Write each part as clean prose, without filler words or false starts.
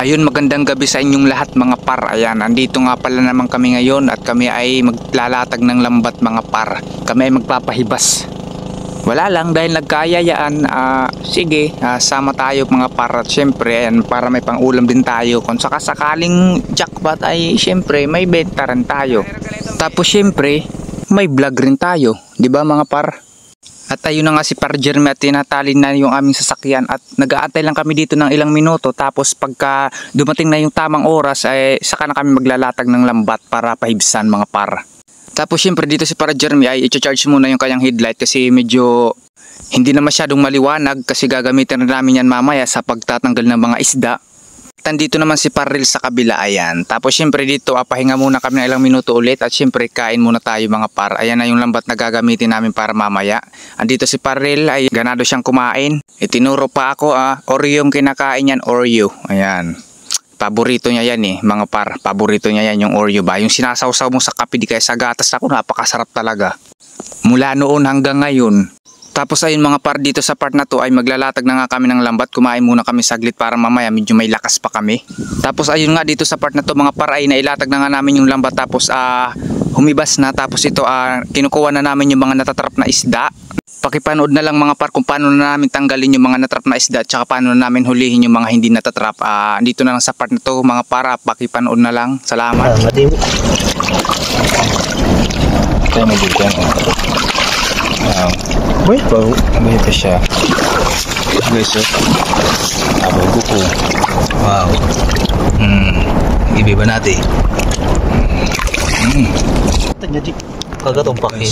Ayun, magandang gabi sa inyong lahat mga par. Ayan, andito nga pala naman kami ngayon at kami ay maglalatag ng lambat mga par. Kami ay magpapahibas. Wala lang dahil nagkayayaan, sige, sama tayo mga par. At syempre, ayan, para may pangulam din tayo. Kung sakasakaling jackpot ay syempre may benta rin tayo. Tapos syempre, may vlog rin tayo, di ba mga par? At ayun na nga si Par Jeremy at tinatali na yung aming sasakyan at nag-aantay lang kami dito ng ilang minuto, tapos pagka dumating na yung tamang oras ay saka na kami maglalatag ng lambat para pahibsan mga par. Tapos syempre dito si Par Jeremy ay i-charge muna yung kanyang headlight kasi medyo hindi na masyadong maliwanag kasi gagamitin na namin yan mamaya sa pagtatanggal ng mga isda. Dito naman si Parril sa kabila, ayan. Tapos syempre dito pahinga muna kami ng ilang minuto ulit at syempre kain muna tayo mga par. Ayan na yung lambat na gagamitin namin para mamaya. Andito si Parril ay ganado siyang kumain. Itinuro pa ako Oreo yung kinakain yan, Oreo. Ayan. Paborito niya yan mga par. Paborito niya yan yung Oreo ba. Yung sinasawsaw mo sa kape di kaya sa gatas, ako napakasarap talaga. Mula noon hanggang ngayon. Tapos ayun mga par, dito sa part na to ay maglalatag na nga kami ng lambat. Kumain muna kami saglit para mamaya medyo may lakas pa kami. Tapos ayun nga dito sa part na to mga par ay nailatag na nga namin yung lambat. Tapos humibas na. Tapos ito kinukuha na namin yung mga natatrap na isda. Pakipanood na lang mga par kung paano na namin tanggalin yung mga natrap na isda at saka paano na namin hulihin yung mga hindi natatrap. Dito na lang sa part na to mga par, pakipanood na lang. Salamat. Wait, bau, may ito siya. Guys, abago ko. Wow. Ibiba natin. Tanya di kagatong pakini.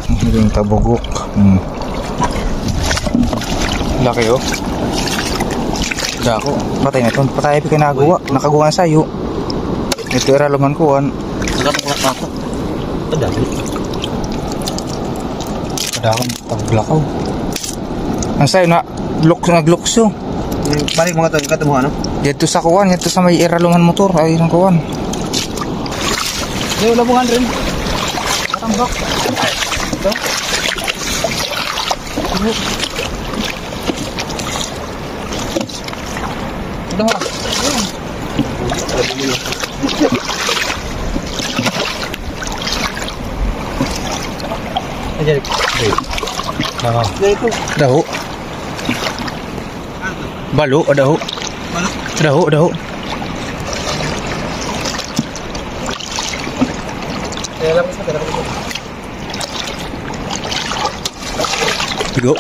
Ito yung tabugok. Laki Dako, patay na ito. Patay pa kinagawa. Nakagawa sa'yo. Ito era laman ko. Kagatong ako. Padali. Akong taglakaw. Ang sayo na naglukso. Balik mga tayo katamuha no? Dito sa kuwan, dito sa may iraluman motor, ay ng kuwan. Yung labungan rin. Matambak. Ito. Udah ha. Ajar. Dahu. Balu, dahu. Dahu. Tigo.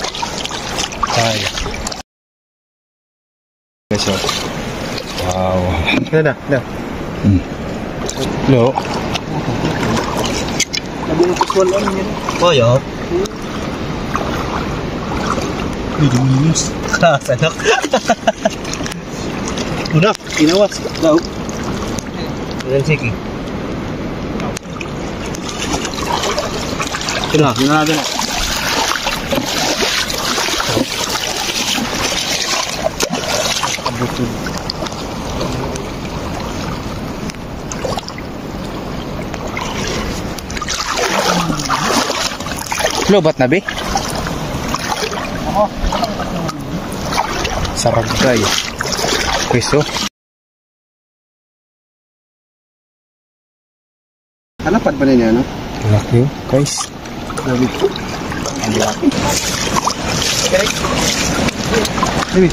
Hai. Besok. Wow. Dah. Lo. Oh ya. Minus. Sanok. Udah, inawas. Tahu. Dan siki. Sudah, gimana ada? Betul. Lobat na be? Saragay. Piso. Hanapan pa niya, no? Laki guys. Lagi. Ang laki. Ini.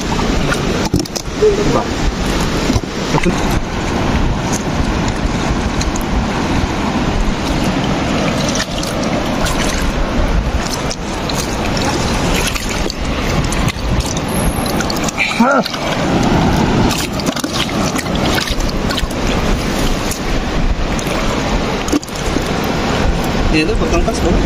Ini tuh bakal pas dong.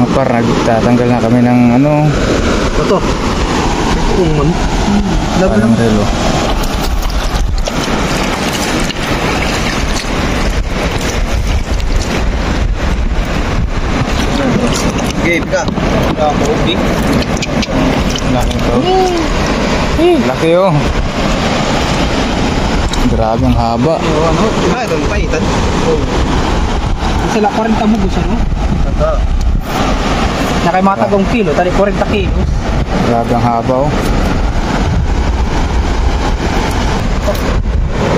Mga par, nagtatanggal na kami ng ano. Ito. Parang relo. Sige, pika. Okay. Laki ito. Laki oh. Grabe ang haba. Ano? Ito ang paitan. Sila 40 mo gusto no? Tata. Na kay mga tagong kilo, tali 40 kilos. Grabe ang haba oh.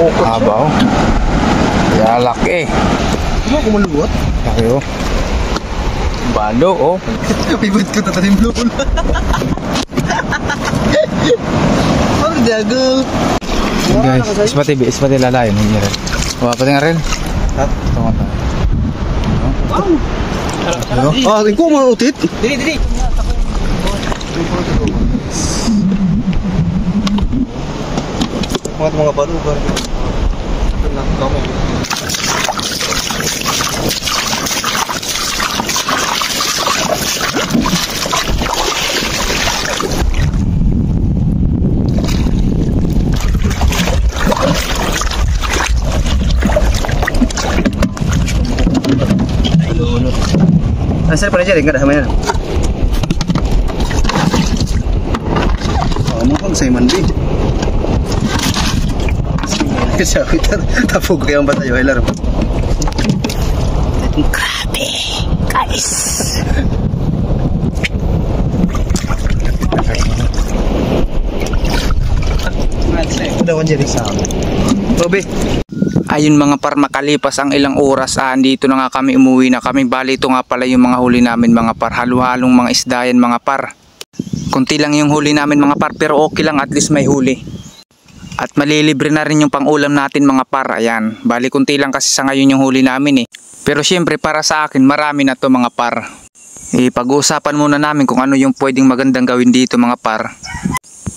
Haba oh. Kaya laki eh. Ano kumuluot? Laki oh. Balo oh. Pibot ko tatanim lupon. Ang jago. Guys, ispati lalayon hindi rin. Wala pa nga rin. Ha? Tungan tayo. Oh, ikaw mo utit. Dili. Mga bato ba? Asal pada jadi enggak ada mainan. Oh, mau kan saya mandi. Kasi kita tapog kayo ang batayo ay laro. Grabe, guys. Udah kan jadi sama. Bobe. Ayun mga par, makalipas ang ilang oras, andito na nga kami, umuwi na kami. Bali ito nga pala yung mga huli namin mga par, halo-halong mga isda yan mga par. Kunti lang yung huli namin mga par, pero okay lang, at least may huli. At malilibre na rin yung pang-ulam natin mga par. Ayan, bali kunti lang kasi sa ngayon yung huli namin eh. Pero syempre para sa akin marami na to mga par. Pag-uusapan muna namin kung ano yung pwedeng magandang gawin dito mga par,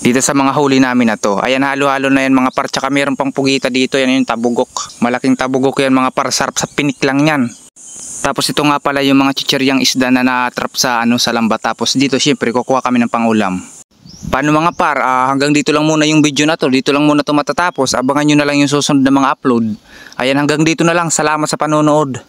dito sa mga huli namin na to. Ayan, halo-halo na yan mga par. Tsaka meron pang pugita dito. Yan yung tabugok. Malaking tabugok yan mga par. Sarap sa pinik lang yan. Tapos ito nga pala yung mga chichiryang isda na natrap sa sa lambat. Tapos dito syempre kukuha kami ng pangulam. Paano mga par? Hanggang dito lang muna yung video na to. Dito lang muna to matatapos. Abangan nyo na lang yung susunod na mga upload. Ayan, hanggang dito na lang. Salamat sa panonood.